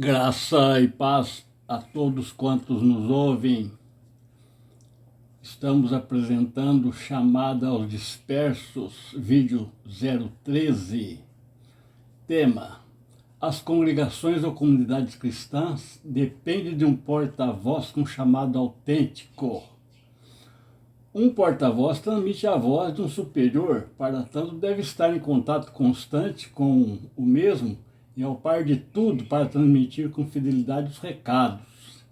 Graça e paz a todos quantos nos ouvem. Estamos apresentando Chamada aos Dispersos, vídeo 013. Tema: as congregações ou comunidades cristãs dependem de um porta-voz com chamado autêntico. Um porta-voz transmite a voz de um superior, para tanto deve estar em contato constante com o mesmo e ao par de tudo para transmitir com fidelidade os recados.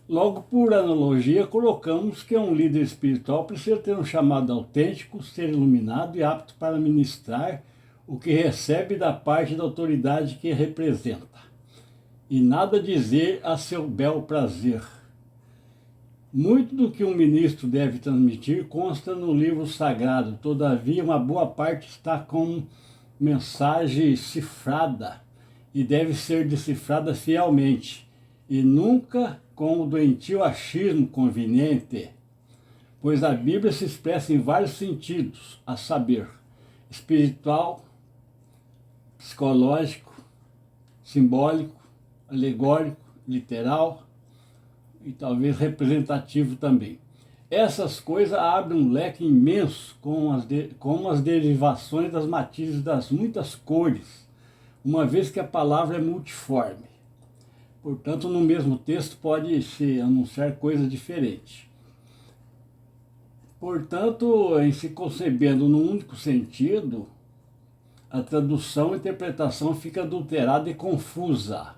Logo, por analogia, colocamos que um líder espiritual precisa ter um chamado autêntico, ser iluminado e apto para ministrar o que recebe da parte da autoridade que representa, e nada dizer a seu bel prazer. Muito do que um ministro deve transmitir consta no livro sagrado, todavia uma boa parte está com mensagem cifrada e deve ser decifrada fielmente, e nunca com o doentio achismo conveniente, pois a Bíblia se expressa em vários sentidos, a saber, espiritual, psicológico, simbólico, alegórico, literal e talvez representativo também. Essas coisas abrem um leque imenso com as derivações das matizes das muitas cores, uma vez que a palavra é multiforme. Portanto, no mesmo texto pode-se anunciar coisas diferentes. Portanto, em se concebendo num único sentido, a tradução e interpretação fica adulterada e confusa.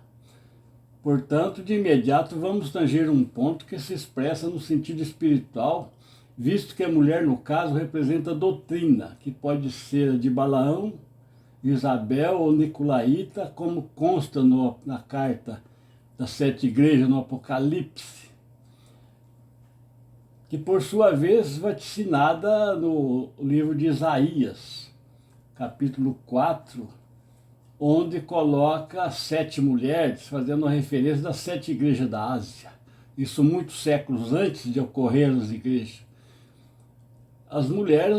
Portanto, de imediato vamos tanger um ponto que se expressa no sentido espiritual, visto que a mulher, no caso, representa a doutrina, que pode ser de Balaão, Isabel ou Nicolaíta, como consta na carta das 7 igrejas no Apocalipse, que por sua vez vaticinada no livro de Isaías, capítulo 4, onde coloca 7 mulheres, fazendo a referência das 7 igrejas da Ásia. Isso muitos séculos antes de ocorrer as igrejas. As mulheres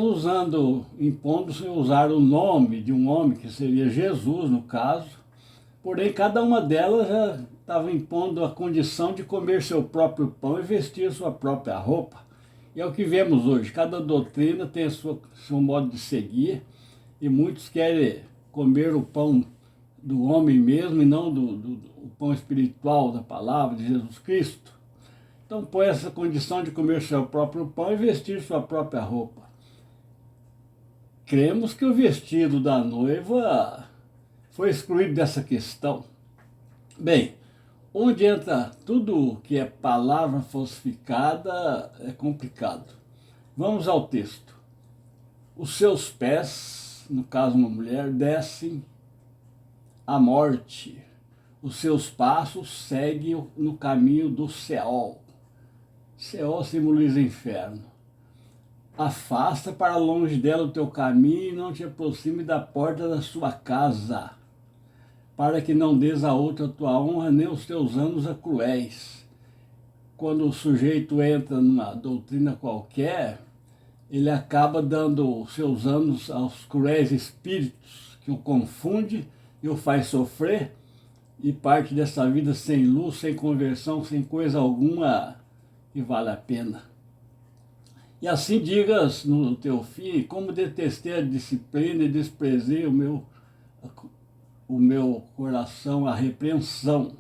impondo-se usar o nome de um homem, que seria Jesus no caso, porém cada uma delas já estava impondo a condição de comer seu próprio pão e vestir sua própria roupa. E é o que vemos hoje, cada doutrina tem seu modo de seguir, e muitos querem comer o pão do homem mesmo e não do pão espiritual da palavra de Jesus Cristo. Então põe essa condição de comer seu próprio pão e vestir sua própria roupa. Cremos que o vestido da noiva foi excluído dessa questão. Bem, onde entra tudo que é palavra falsificada é complicado. Vamos ao texto. Os seus pés, no caso uma mulher, descem à morte. Os seus passos seguem no caminho do Seol. Seol simboliza inferno. Afasta para longe dela o teu caminho e não te aproxime da porta da sua casa, para que não des a outra a tua honra, nem os teus anos a cruéis. Quando o sujeito entra numa doutrina qualquer, ele acaba dando os seus anos aos cruéis espíritos, que o confunde e o faz sofrer, e parte dessa vida sem luz, sem conversão, sem coisa alguma que vale a pena. E assim digas no teu fim, como detestei a disciplina e desprezei o meu coração a repreensão.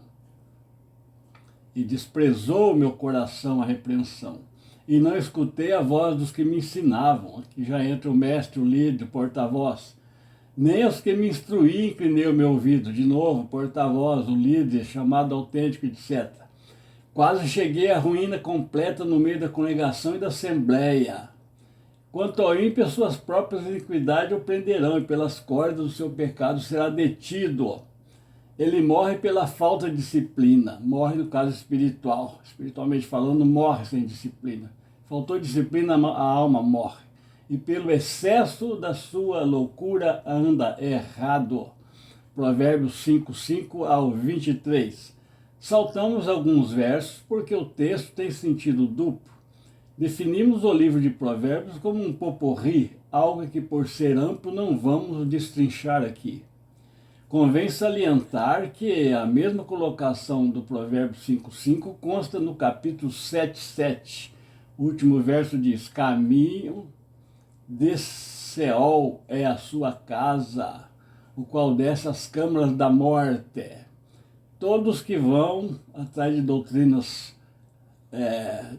E desprezou o meu coração a repreensão. E não escutei a voz dos que me ensinavam. Aqui já entra o mestre, o líder, o porta-voz. Nem aos que me instruí inclinei o meu ouvido. De novo, porta-voz, o líder, chamado autêntico, etc. Quase cheguei à ruína completa no meio da congregação e da assembleia. Quanto ao ímpio, suas próprias iniquidades o prenderão, e pelas cordas do seu pecado será detido. Ele morre pela falta de disciplina, morre no caso espiritual. Espiritualmente falando, morre sem disciplina. Faltou disciplina, a alma morre. E pelo excesso da sua loucura anda errado. Provérbios 5, ao 23. Saltamos alguns versos porque o texto tem sentido duplo. Definimos o livro de Provérbios como um poporri, algo que por ser amplo não vamos destrinchar aqui. Convém salientar que a mesma colocação do provérbio 5:5 consta no capítulo 7:7. O último verso diz: caminho de Seol é a sua casa, o qual desce às câmaras da morte. Todos que vão atrás de doutrinas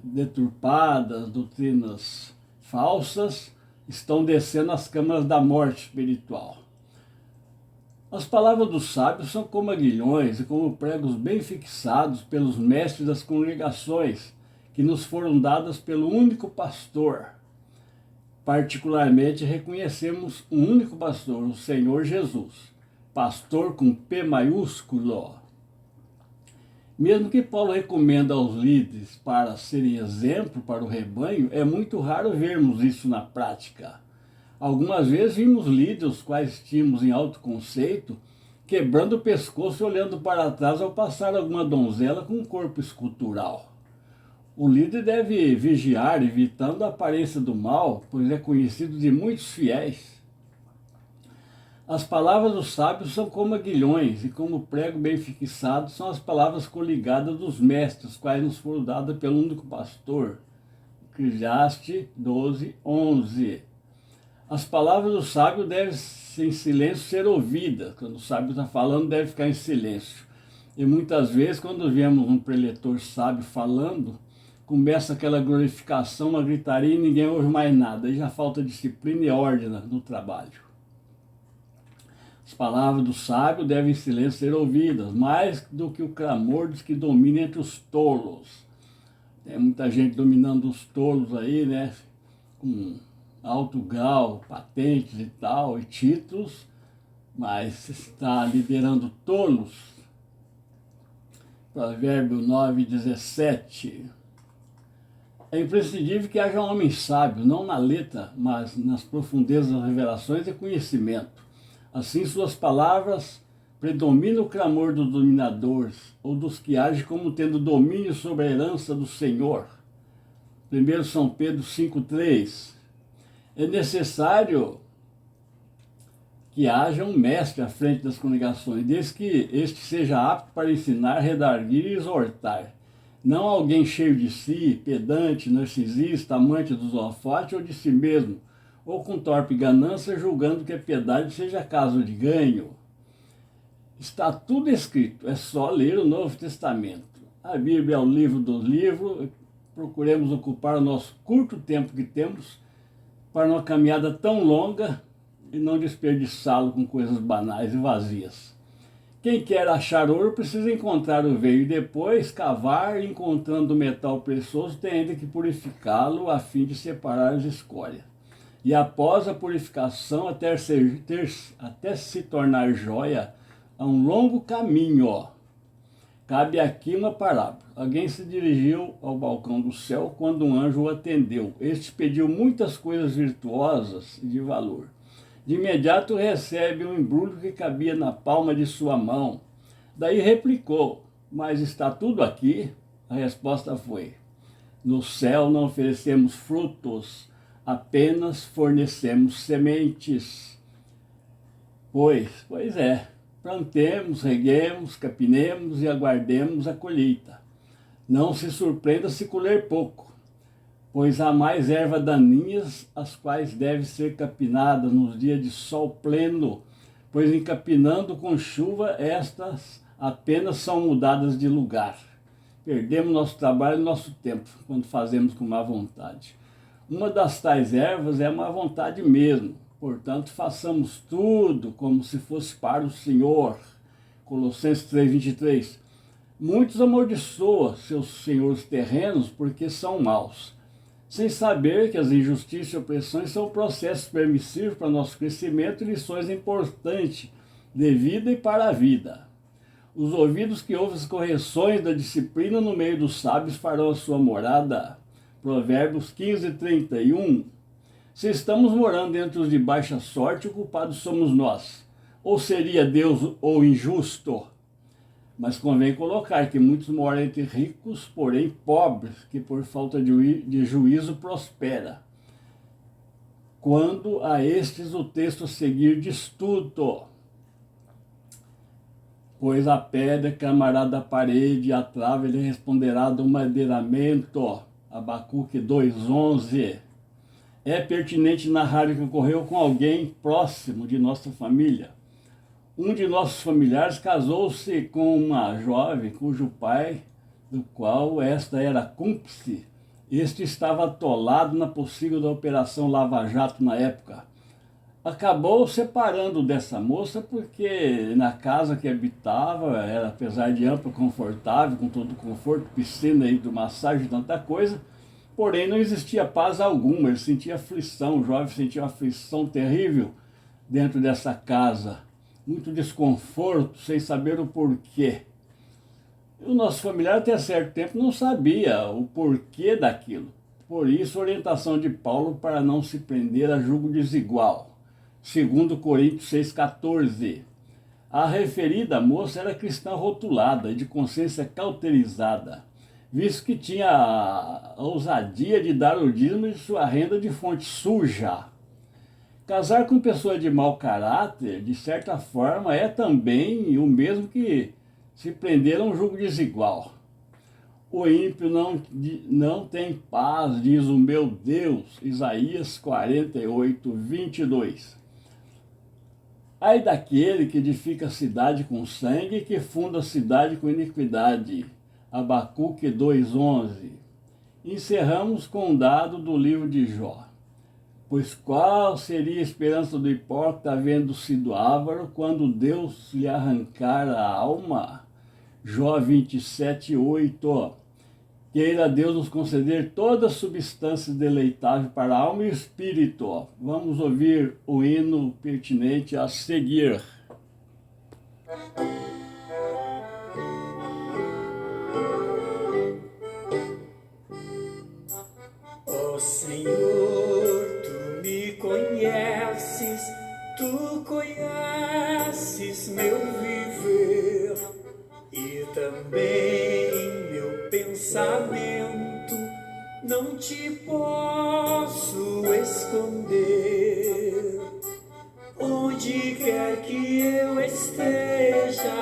deturpadas, doutrinas falsas, estão descendo às câmaras da morte espiritual. As palavras dos sábios são como aguilhões e como pregos bem fixados pelos mestres das congregações, que nos foram dadas pelo único pastor. Particularmente reconhecemos um único pastor, o Senhor Jesus, pastor com P maiúsculo. Mesmo que Paulo recomenda aos líderes para serem exemplo para o rebanho, é muito raro vermos isso na prática. Algumas vezes vimos líderes, os quais tínhamos em alto conceito, quebrando o pescoço e olhando para trás ao passar alguma donzela com um corpo escultural. O líder deve vigiar, evitando a aparência do mal, pois é conhecido de muitos fiéis. As palavras dos sábios são como aguilhões, e como prego bem fixado são as palavras coligadas dos mestres, quais nos foram dadas pelo único pastor. Eclesiastes 12:11. As palavras do sábio devem, em silêncio, ser ouvidas. Quando o sábio está falando, deve ficar em silêncio. E muitas vezes, quando vemos um preletor sábio falando, começa aquela glorificação, uma gritaria e ninguém ouve mais nada. Aí já falta disciplina e ordem no trabalho. As palavras do sábio devem em silêncio ser ouvidas, mais do que o clamor dos que dominam entre os tolos. Tem muita gente dominando os tolos aí, né? Com alto grau, patentes e tal, e títulos, mas está liderando tolos. Provérbio 9:17. É imprescindível que haja um homem sábio, não na letra, mas nas profundezas das revelações e conhecimento. Assim, suas palavras predominam o clamor dos dominadores, ou dos que agem como tendo domínio sobre a herança do Senhor. 1 São Pedro 5:3. É necessário que haja um mestre à frente das congregações, desde que este seja apto para ensinar, redarguir e exortar. Não alguém cheio de si, pedante, narcisista, amante dos holofotes ou de si mesmo, ou com torpe ganância, julgando que a piedade seja caso de ganho. Está tudo escrito, é só ler o Novo Testamento. A Bíblia é o livro dos livros, procuremos ocupar o nosso curto tempo que temos para uma caminhada tão longa e não desperdiçá-lo com coisas banais e vazias. Quem quer achar ouro precisa encontrar o veio e depois cavar, e encontrando o metal precioso tem ainda que purificá-lo a fim de separar as escórias. E após a purificação, até se tornar joia, há um longo caminho. Cabe aqui uma parábola. Alguém se dirigiu ao balcão do céu quando um anjo o atendeu. Este pediu muitas coisas virtuosas e de valor. De imediato recebe um embrulho que cabia na palma de sua mão. Daí replicou: mas está tudo aqui? A resposta foi: no céu não oferecemos frutos, apenas fornecemos sementes. Pois é. Plantemos, reguemos, capinemos e aguardemos a colheita. Não se surpreenda se colher pouco, pois há mais ervas daninhas, as quais devem ser capinadas nos dias de sol pleno, pois em capinando com chuva, estas apenas são mudadas de lugar. Perdemos nosso trabalho e nosso tempo, quando fazemos com má vontade. Uma das tais ervas é a má vontade mesmo. Portanto, façamos tudo como se fosse para o Senhor. Colossenses 3:23. Muitos amaldiçoam seus senhores terrenos porque são maus, sem saber que as injustiças e opressões são processos permissivos para nosso crescimento e lições importantes de vida e para a vida. Os ouvidos que ouvem as correções da disciplina no meio dos sábios farão a sua morada. Provérbios 15:31. Se estamos morando entre os de baixa sorte, o culpado somos nós. Ou seria Deus ou injusto? Mas convém colocar que muitos moram entre ricos, porém pobres, que por falta de juízo prospera. Quando a estes o texto a seguir diz tudo. pois a pedra que amará da parede e a trave lhe responderá do madeiramento. Abacuque 2:11. É pertinente narrar o que ocorreu com alguém próximo de nossa família. Um de nossos familiares casou-se com uma jovem cujo pai, do qual esta era cúmplice, este estava atolado na possível da Operação Lava Jato na época. Acabou separando dessa moça porque na casa que habitava, era apesar de ampla, confortável, com todo o conforto, piscina, hidromassagem, tanta coisa, porém não existia paz alguma, ele sentia aflição, o jovem sentia uma aflição terrível dentro dessa casa, muito desconforto, sem saber o porquê. O nosso familiar até certo tempo não sabia o porquê daquilo, por isso a orientação de Paulo para não se prender a julgo desigual. Segundo Coríntios 6,14. A referida moça era cristã rotulada e de consciência cauterizada, visto que tinha a ousadia de dar o dízimo de sua renda de fonte suja. Casar com pessoa de mau caráter, de certa forma, é também o mesmo que se prender a um julgo desigual. O ímpio não tem paz, diz o meu Deus, Isaías 48:22. Ai daquele que edifica a cidade com sangue e que funda a cidade com iniquidade. Abacuque 2:11. Encerramos com um dado do livro de Jó. Pois qual seria a esperança do hipócrita havendo sido avaro quando Deus lhe arrancar a alma? Jó 27:8. Queira Deus nos conceder toda substância deleitável para a alma e espírito. Vamos ouvir o hino pertinente a seguir. Ó Senhor, Tu me conheces, Tu conheces meu viver e também meu pensamento, não Te posso esconder. Onde quer que eu esteja,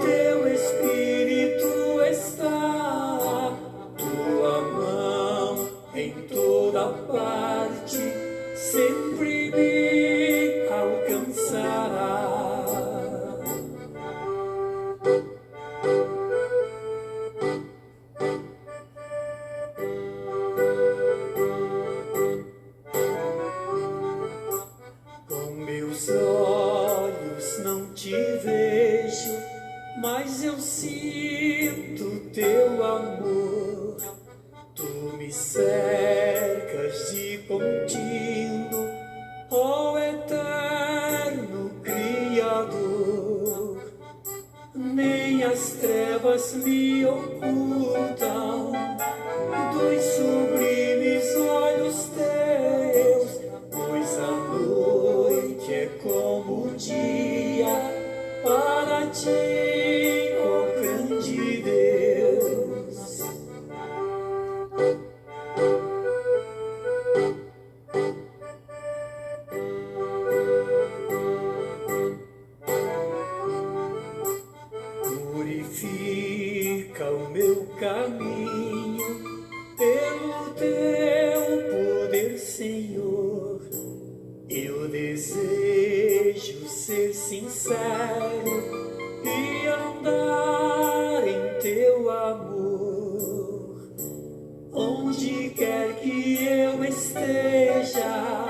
Teu Espírito está, Tua mão em toda parte sempre me alcançará. Com meus olhos não Te vejo, mas eu sinto Teu amor. Tu me cercas de contínuo, ó eterno Criador. Nem as trevas me ocultam dos sublimes olhos Teus, pois a noite é como o dia para Ti, ó grande Deus. Purifica o meu caminho pelo Teu poder, Senhor. Eu desejo ser sincero e andar em Teu amor. Onde quer que eu esteja,